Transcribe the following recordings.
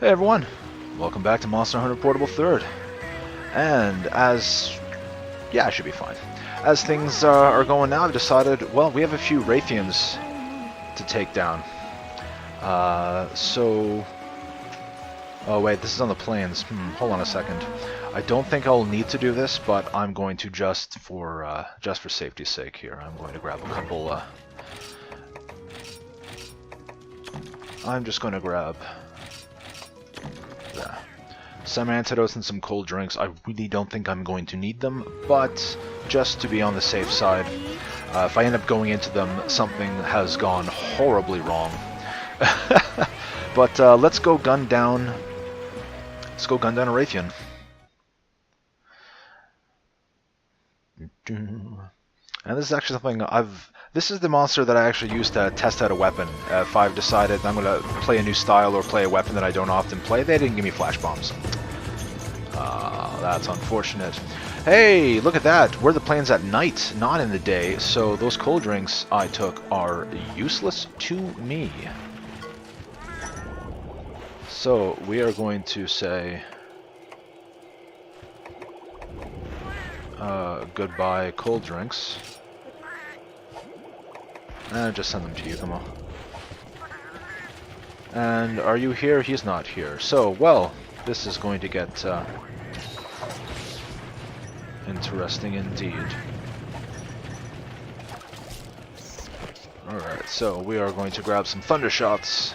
Hey everyone, welcome back to Monster Hunter Portable 3rd. And yeah, I should be fine. As things are going now, I've decided, well, we have a few Raytheons to take down. Oh wait, this is on the plains. Hold on a second. I don't think I'll need to do this, but I'm going to just for safety's sake here. I'm going to grab a couple. I'm just going to grab some antidotes and some cold drinks. I really don't think I'm going to need them, but just to be on the safe side, if I end up going into them, something has gone horribly wrong. But let's go gun down. Let's go gun down a Raytheon. And this is actually something this is the monster that I actually used to test out a weapon. If I've decided I'm going to play a new style or play a weapon that I don't often play, they didn't give me flash bombs. That's unfortunate. Hey, look at that. We're the plains at night, not in the day, so those cold drinks I took are useless to me. So we are going to say goodbye cold drinks. And just send them to you, come on. And are you here? He's not here. So, well, this is going to get interesting indeed. Alright, so we are going to grab some thunder shots.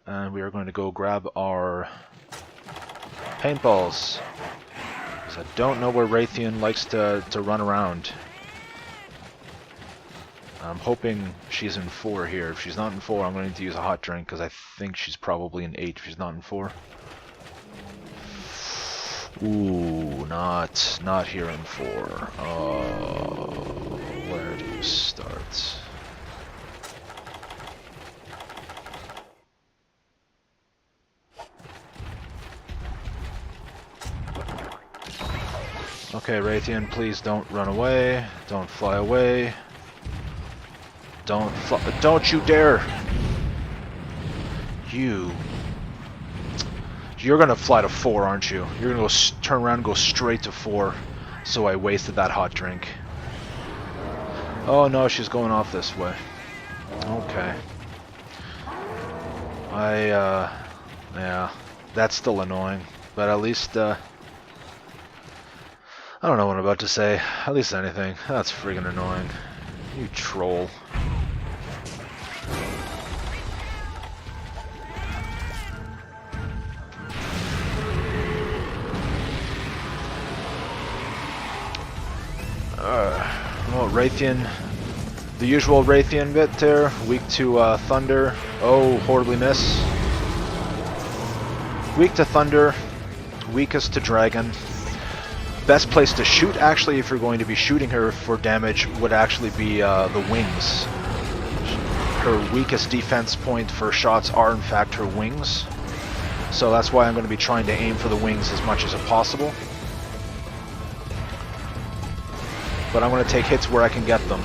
And we are going to go grab our paintballs. Because I don't know where Raytheon likes to run around. I'm hoping she's in 4 here. If she's not in 4, I'm going to use a hot drink because I think she's probably in 8 if she's not in 4. Ooh, not here in 4. Where do you start? Okay, Raytheon, please don't run away. Don't fly away. Don't you dare! You're gonna fly to 4, aren't you? You're gonna go turn around and go straight to 4. So I wasted that hot drink. Oh no, she's going off this way. Okay. Yeah, that's still annoying. But at least, I don't know what I'm about to say. At least anything. That's friggin' annoying. You troll. Well, Raytheon, the usual Raytheon bit there, weak to thunder. Oh, horribly miss. Weak to thunder, weakest to dragon. Best place to shoot, actually, if you're going to be shooting her for damage, would actually be the wings. Her weakest defense point for shots are, in fact, her wings. So that's why I'm going to be trying to aim for the wings as much as possible. But I'm going to take hits where I can get them.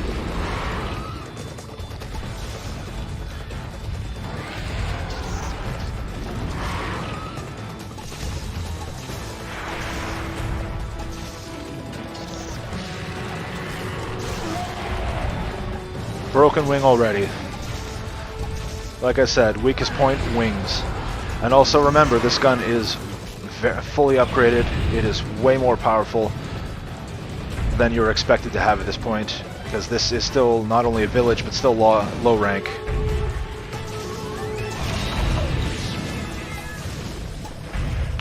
Broken wing already. Like I said, weakest point, wings. And also remember, this gun is fully upgraded. It is way more powerful than you're expected to have at this point, because this is still not only a village, but still low rank.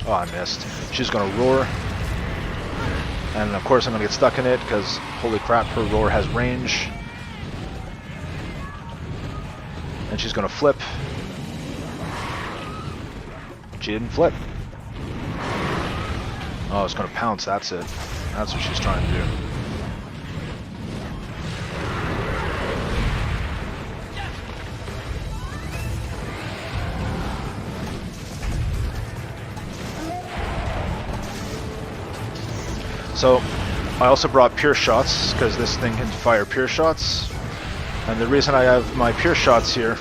Oh, I missed. She's gonna roar. And of course I'm gonna get stuck in it, because holy crap, her roar has range. And she's gonna flip. She didn't flip. Oh, it's gonna pounce, that's it. That's what she's trying to do. So, I also brought pure shots, because this thing can fire pure shots. And the reason I have my pure shots here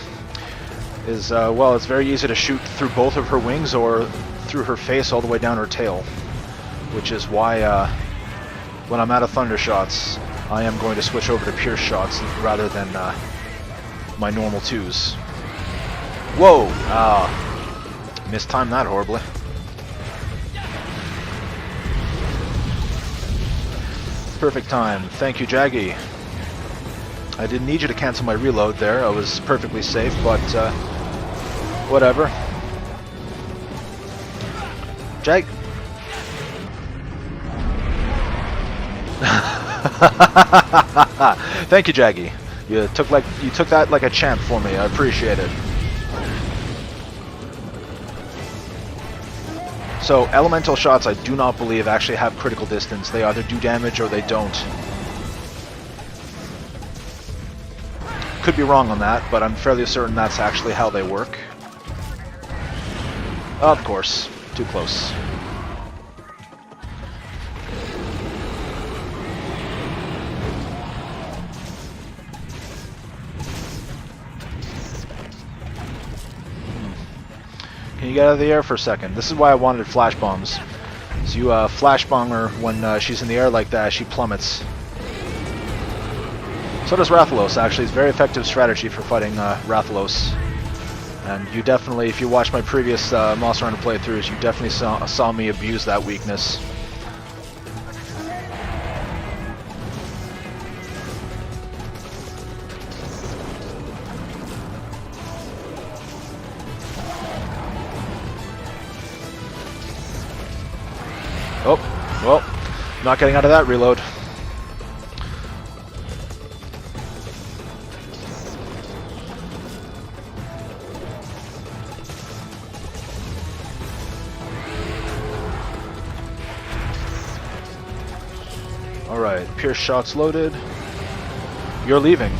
is, well, it's very easy to shoot through both of her wings or through her face all the way down her tail, which is why when I'm out of thunder shots, I am going to switch over to pierce shots rather than my normal 2s. Whoa! Mistimed that horribly. Perfect time. Thank you, Jaggy. I didn't need you to cancel my reload there. I was perfectly safe, but whatever. Jag. Thank you, Jaggy. You took that like a champ for me. I appreciate it. So elemental shots, I do not believe actually have critical distance. They either do damage or they don't. Could be wrong on that, but I'm fairly certain that's actually how they work. Of course, too close. Can you get out of the air for a second? This is why I wanted flash bombs. So you flash bomb her when she's in the air like that, she plummets. So does Rathalos, actually. It's a very effective strategy for fighting Rathalos. And you definitely, if you watch my previous Monster Hunter playthroughs, you definitely saw me abuse that weakness. Oh, well, not getting out of that reload. Alright, pierce shots loaded. You're leaving.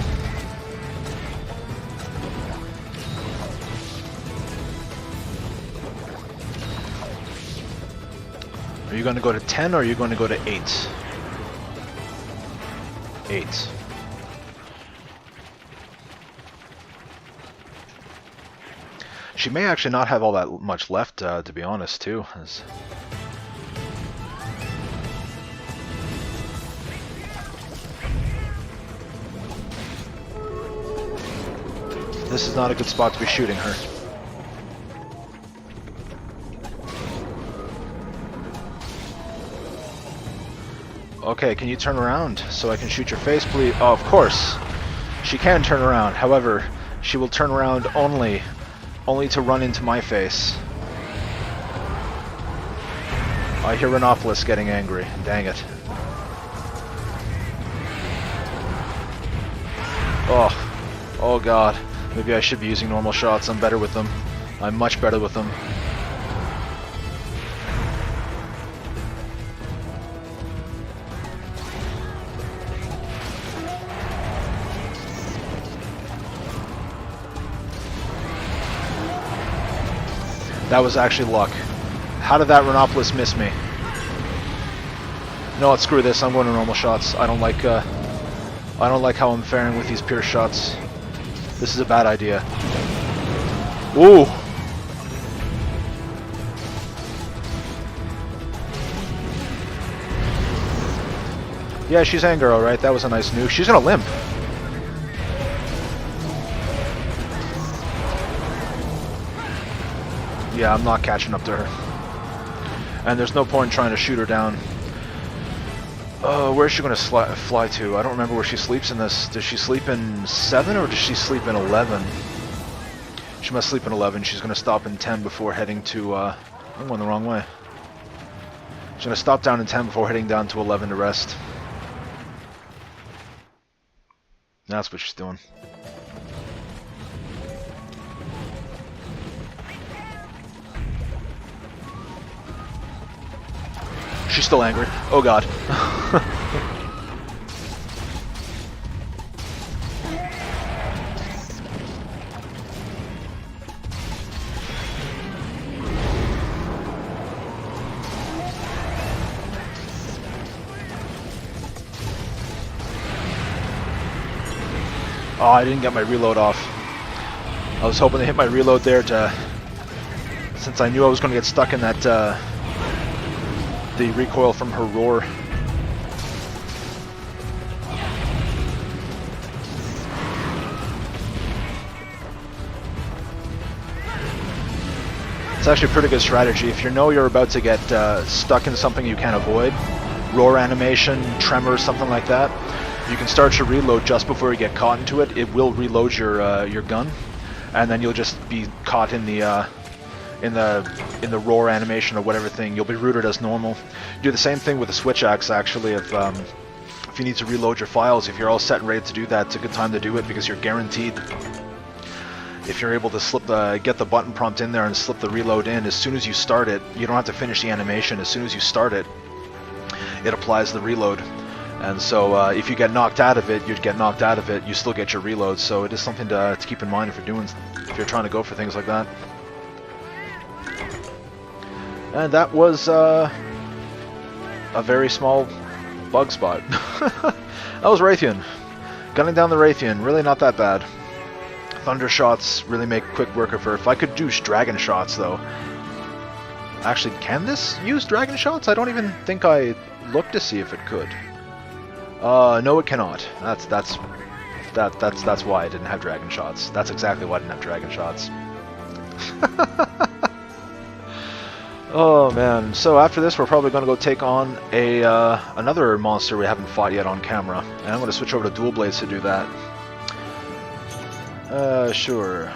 Are you going to go to 10 or are you going to go to 8? 8. She may actually not have all that much left, to be honest, too. This is not a good spot to be shooting her. Okay, can you turn around so I can shoot your face, please? Oh, of course. She can turn around. However, she will turn around only to run into my face. I hear Renopolis getting angry. Dang it. Oh god. Maybe I should be using normal shots. I'm better with them. I'm much better with them. That was actually luck. How did that Renopolis miss me? You know what, screw this, I'm going to normal shots. I don't like how I'm faring with these pierce shots. This is a bad idea. Ooh! Yeah, she's Anger, alright, that was a nice nuke. She's gonna limp. Yeah, I'm not catching up to her. And there's no point in trying to shoot her down. Where's she going to fly to? I don't remember where she sleeps in this. Does she sleep in 7 or does she sleep in 11? She must sleep in 11. She's going to stop in 10 before heading to... I'm going the wrong way. She's going to stop down in 10 before heading down to 11 to rest. That's what she's doing. She's still angry. Oh god. Oh, I didn't get my reload off. I was hoping to hit my reload there to, since I knew I was going to get stuck in that the recoil from her roar. It's actually a pretty good strategy. If you know you're about to get stuck in something you can't avoid, roar animation, tremor, something like that, you can start your reload just before you get caught into it. It will reload your gun, and then you'll just be caught in the roar animation or whatever thing. You'll be routed as normal. Do the same thing with the switch axe. Actually, if you need to reload your files, if you're all set and ready to do that, it's a good time to do it because you're guaranteed. If you're able to get the button prompt in there and slip the reload in, as soon as you start it, you don't have to finish the animation. As soon as you start it, it applies the reload. And so if you get knocked out of it, you'd get knocked out of it, you still get your reload. So it is something to keep in mind if you're trying to go for things like that. And that was a very small bug spot. That was Raytheon. Gunning down the Raytheon, really not that bad. Thunder shots really make quick work of her. If I could do dragon shots, though. Actually, can this use dragon shots? I don't even think I looked to see if it could. No, it cannot. That's why I didn't have dragon shots. That's exactly why I didn't have dragon shots. Oh man. So after this, we're probably going to go take on another monster we haven't fought yet on camera, and I'm going to switch over to dual blades to do that. Sure.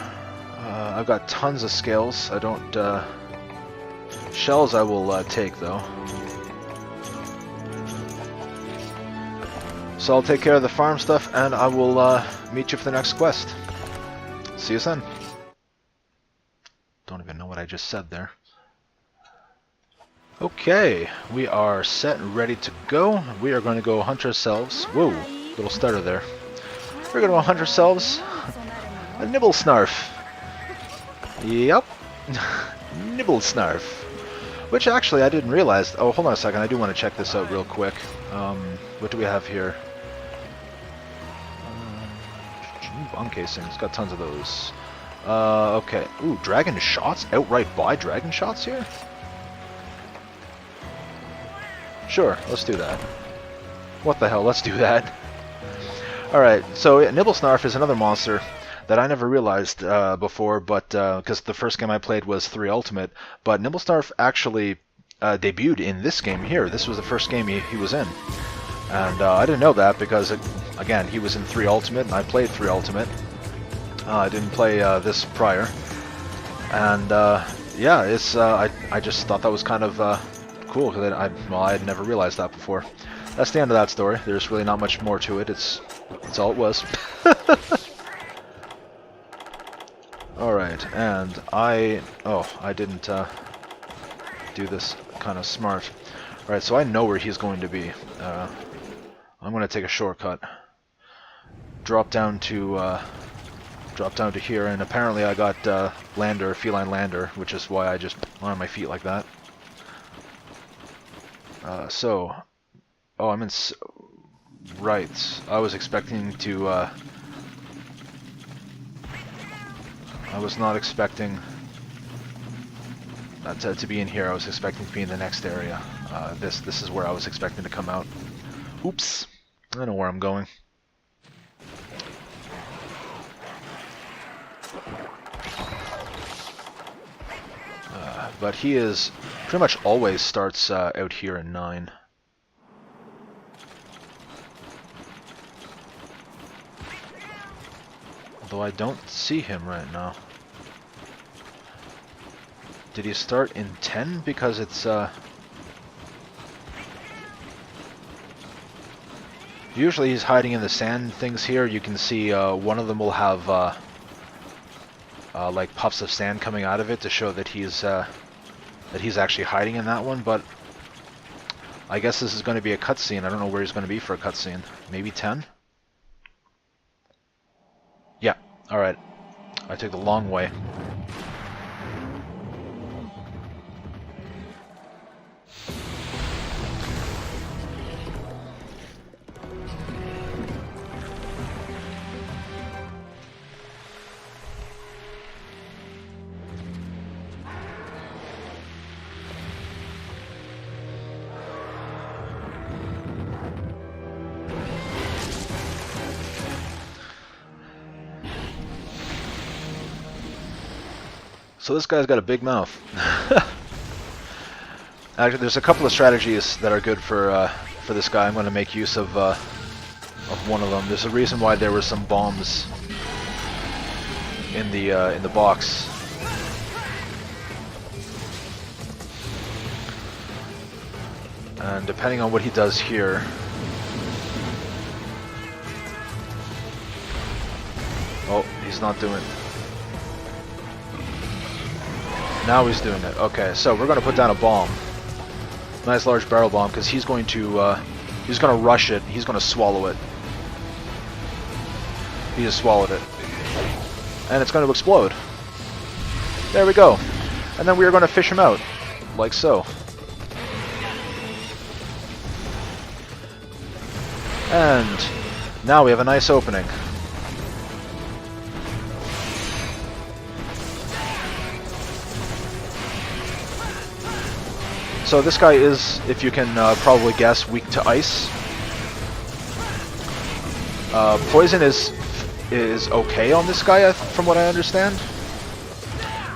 I've got tons of scales. I don't, shells I will take, though. So I'll take care of the farm stuff, and I will meet you for the next quest. See you then. Don't even know what I just said there. Okay, we are set and ready to go. We are going to go hunt ourselves. Whoa, little stutter there. We're going to hunt ourselves a nibble snarf. Yep. Nibble snarf. Which actually I didn't realize. Oh, hold on a second. I do want to check this out real quick. What do we have here? Bomb casings. Got tons of those. Okay. Ooh, dragon shots? Outright buy dragon shots here? Sure, let's do that. What the hell? Let's do that. Alright, so Nibblesnarf is another monster that I never realized before, but because the first game I played was 3 Ultimate, but Nibblesnarf actually debuted in this game here. This was the first game he was in. And I didn't know that because, again, he was in 3 Ultimate, and I played 3 Ultimate. I didn't play this prior. And, yeah, it's I just thought that was kind of cool, because I had never realized that before. That's the end of that story. There's really not much more to it. That's all it was. Alright, and I didn't do this kind of smart. Alright, so I know where he's going to be. I'm going to take a shortcut. Drop down to here, and apparently I got Lander, Feline Lander, which is why I just went on my feet like that. Oh, I'm in... Right, I was expecting to... I was not expecting to be in here. I was expecting to be in the next area. This is where I was expecting to come out. Oops. I know where I'm going. But he is... pretty much always starts out here in 9. Although I don't see him right now. Did he start in 10? Because it's usually he's hiding in the sand things here. You can see one of them will have like puffs of sand coming out of it to show that he's actually hiding in that one, but I guess this is going to be a cutscene. I don't know where he's going to be for a cutscene. Maybe 10? Yeah, alright. I took the long way. So this guy's got a big mouth. Actually, there's a couple of strategies that are good for this guy. I'm going to make use of one of them. There's a reason why there were some bombs in the box. And depending on what he does here, oh, he's not doing it. Now he's doing it. Okay, so we're going to put down a bomb. Nice large barrel bomb, because he's going to rush it. He's going to swallow it. He just swallowed it. And it's going to explode. There we go. And then we are going to fish him out. Like so. And now we have a nice opening. So this guy is, if you can probably guess, weak to ice. Poison is okay on this guy, from what I understand.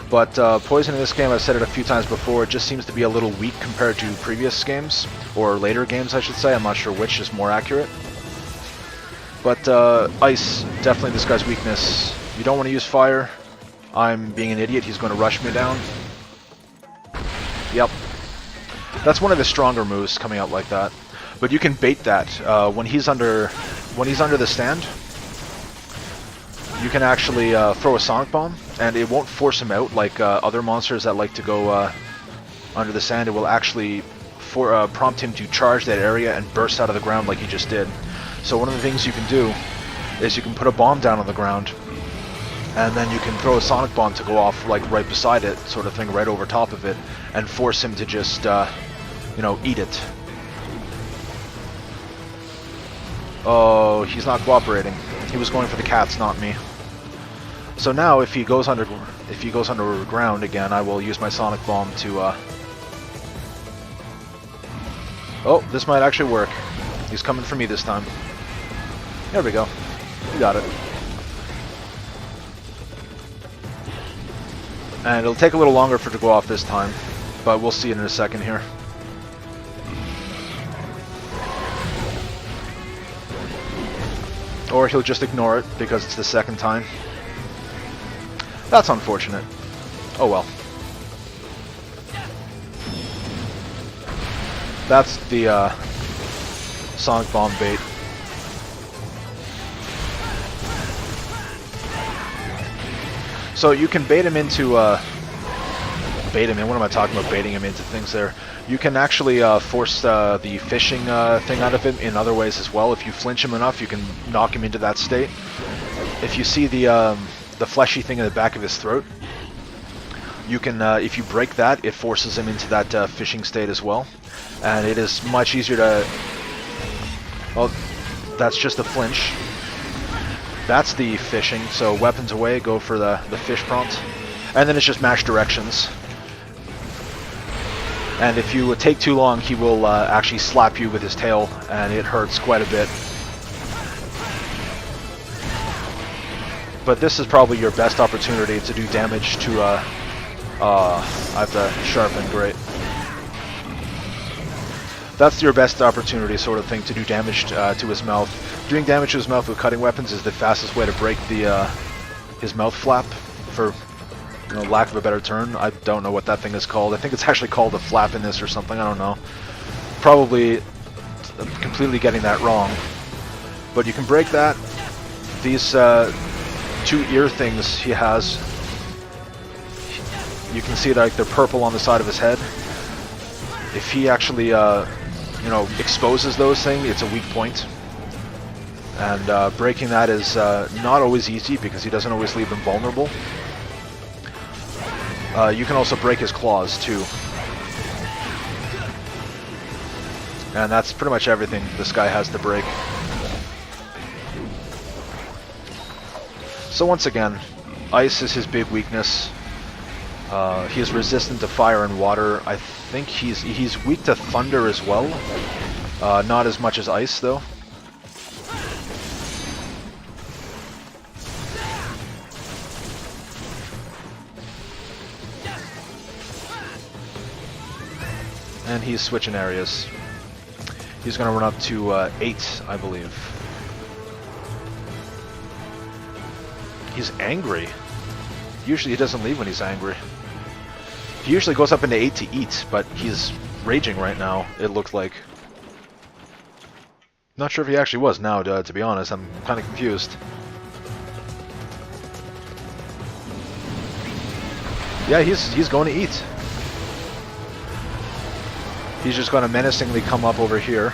But poison in this game, I've said it a few times before, it just seems to be a little weak compared to previous games, or later games I should say. I'm not sure which is more accurate. But ice, definitely this guy's weakness. You don't want to use fire. I'm being an idiot, he's going to rush me down. Yep. That's one of the stronger moves coming out like that. But you can bait that when he's under the stand. You can actually throw a sonic bomb, and it won't force him out like other monsters that like to go under the sand. It will actually prompt him to charge that area and burst out of the ground like he just did. So one of the things you can do is you can put a bomb down on the ground, and then you can throw a sonic bomb to go off like right beside it, sort of thing, right over top of it, and force him to just, you know, eat it. Oh, he's not cooperating. He was going for the cats, not me. So now, if he goes underground again, I will use my sonic bomb to. Oh, this might actually work. He's coming for me this time. There we go. We got it. And it'll take a little longer for it to go off this time, but we'll see it in a second here. Or he'll just ignore it because it's the second time. That's unfortunate. Oh well. That's the sonic bomb bait. So you can bait him into bait him in. What am I talking about? Baiting him into things there. You can actually force the fishing thing out of him in other ways as well. If you flinch him enough, you can knock him into that state. If you see the fleshy thing in the back of his throat, you can, if you break that, it forces him into that fishing state as well. And it is much easier to... Well, that's just a flinch. That's the fishing, so weapons away, go for the fish prompt. And then it's just mash directions. And if you take too long, he will actually slap you with his tail, and it hurts quite a bit. But this is probably your best opportunity to do damage to... I have to sharpen, great. That's your best opportunity, sort of thing, to do damage to his mouth. Doing damage to his mouth with cutting weapons is the fastest way to break his mouth flap, for lack of a better term. I don't know what that thing is called. I think it's actually called a flap in this or something, I don't know. Probably completely getting that wrong. But you can break that. These two ear things he has, you can see like they're purple on the side of his head. If he actually exposes those things, it's a weak point. And breaking that is not always easy because he doesn't always leave them vulnerable. You can also break his claws too. And that's pretty much everything this guy has to break. So once again, ice is his big weakness. He is resistant to fire and water. I think he's weak to thunder as well. Not as much as ice though. And he's switching areas. He's going to run up to 8, I believe. He's angry. Usually he doesn't leave when he's angry. He usually goes up into 8 to eat, but he's raging right now, it looks like. Not sure if he actually was now, to be honest. I'm kind of confused. Yeah, he's going to eat. He's just going to menacingly come up over here.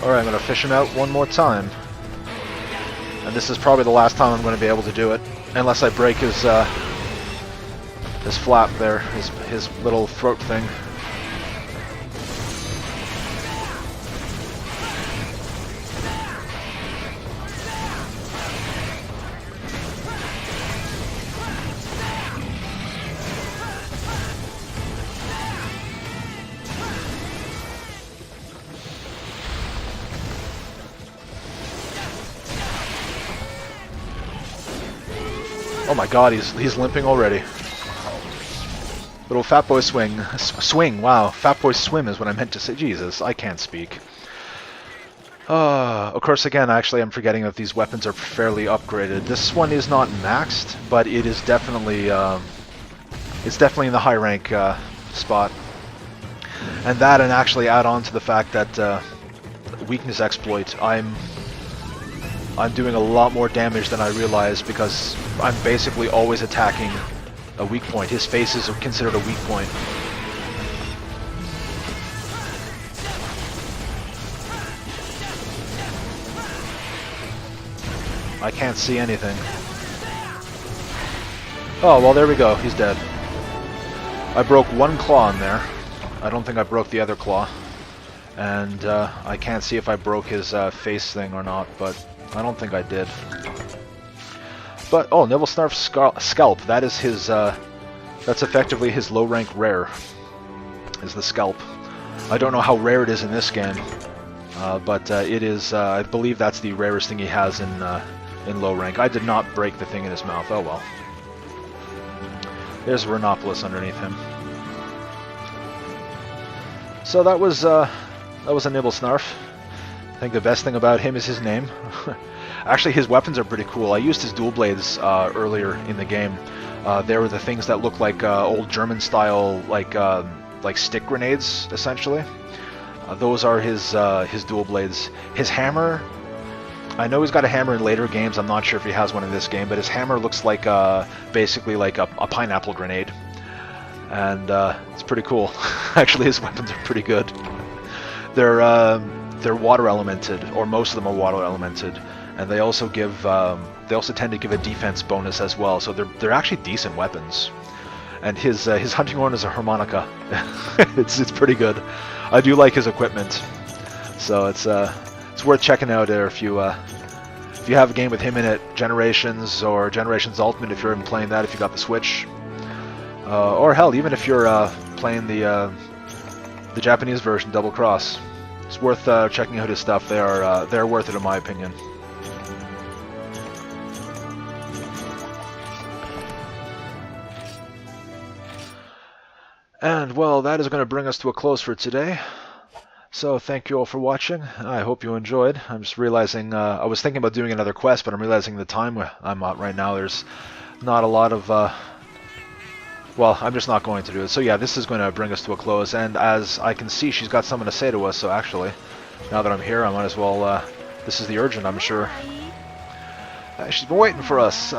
Alright, I'm going to fish him out one more time. And this is probably the last time I'm going to be able to do it. Unless I break his flap there, his little throat thing. Oh my god, he's limping already. Little fat boy swing. Swing, wow. Fat boy swim is what I meant to say. Jesus, I can't speak. Of course, again, actually, I'm forgetting that these weapons are fairly upgraded. This one is not maxed, but it is definitely, it's definitely in the high rank spot. And that, and actually add on to the fact that weakness exploit, I'm doing a lot more damage than I realize because I'm basically always attacking a weak point. His face is considered a weak point. I can't see anything. Oh, well, there we go. He's dead. I broke one claw in there. I don't think I broke the other claw. And I can't see if I broke his face thing or not, but I don't think I did. But, oh, Nibble Snarf's scalp. That is his, that's effectively his low-rank rare, is the scalp. I don't know how rare it is in this game, but it is, I believe that's the rarest thing he has in low rank. I did not break the thing in his mouth. Oh well. There's Rhinopolis underneath him. So that was a Nibble Snarf. I think the best thing about him is his name. Actually, his weapons are pretty cool. I used his dual blades earlier in the game. They were the things that look like old German style, like stick grenades, essentially. Those are his dual blades. His hammer, I know he's got a hammer in later games. I'm not sure if he has one in this game, but his hammer looks like basically like a pineapple grenade, and it's pretty cool. Actually, his weapons are pretty good. They're water elemented, or most of them are water elemented, and they also give they also tend to give a defense bonus as well. So they're actually decent weapons. And his hunting horn is a harmonica. it's pretty good. I do like his equipment, so it's worth checking out there if you have a game with him in it. Generations or Generations Ultimate if you're even playing that, if you got the Switch, or hell, even if you're playing the Japanese version, Double Cross. It's worth checking out his stuff. They're worth it in my opinion. And, well, that is going to bring us to a close for today. So, thank you all for watching. I hope you enjoyed. I'm just realizing, I was thinking about doing another quest, but I'm realizing the time I'm at right now, there's not a lot of, well, I'm just not going to do it. So, yeah, this is going to bring us to a close. And as I can see, she's got something to say to us, so actually, now that I'm here, I might as well, this is the urgent, I'm sure. She's been waiting for us.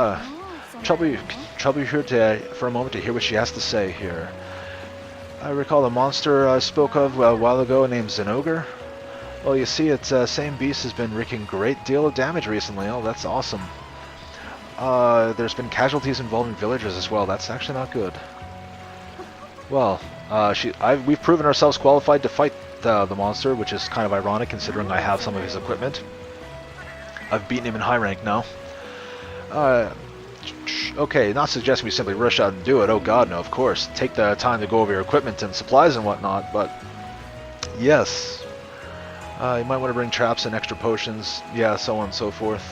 Trouble you here for a moment to hear what she has to say here. I recall the monster I spoke of a while ago named Zenogre. Well, you see, its same beast has been wreaking a great deal of damage recently. Oh, that's awesome. There's been casualties involving villagers as well. That's actually not good. Well, we've proven ourselves qualified to fight the monster, which is kind of ironic considering I have some of his equipment. I've beaten him in high rank now. Okay, not suggesting we simply rush out and do it. Oh god, no, of course. Take the time to go over your equipment and supplies and whatnot, but yes. You might want to bring traps and extra potions. Yeah, so on and so forth.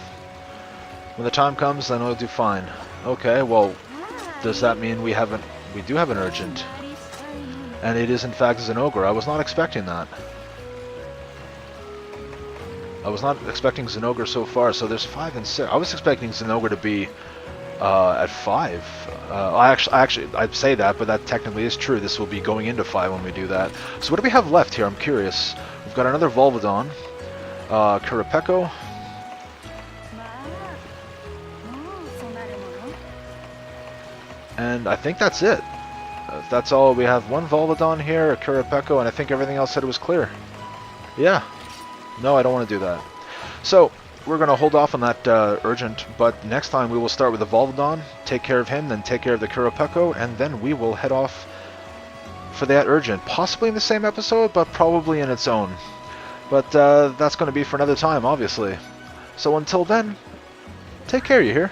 When the time comes, then we'll do fine. Okay, well, does that mean we do have an urgent? And it is in fact Zinogre. I was not expecting that. I was not expecting Zinogre so far, so there's 5 and 6. I was expecting Zinogre to be at 5. I'd say that, but that technically is true. This will be going into 5 when we do that. So what do we have left here? I'm curious. We've got another Volvidon, Kurapeko, and I think that's it. That's all. We have one Volvidon here, a Kurapeko, and I think everything else said it was clear. Yeah. No, I don't want to do that. So, we're going to hold off on that urgent, but next time we will start with the Volvidon, take care of him, then take care of the Kurapeko, and then we will head off for that urgent. Possibly in the same episode, but probably in its own. But that's going to be for another time, obviously. So until then, take care, you hear?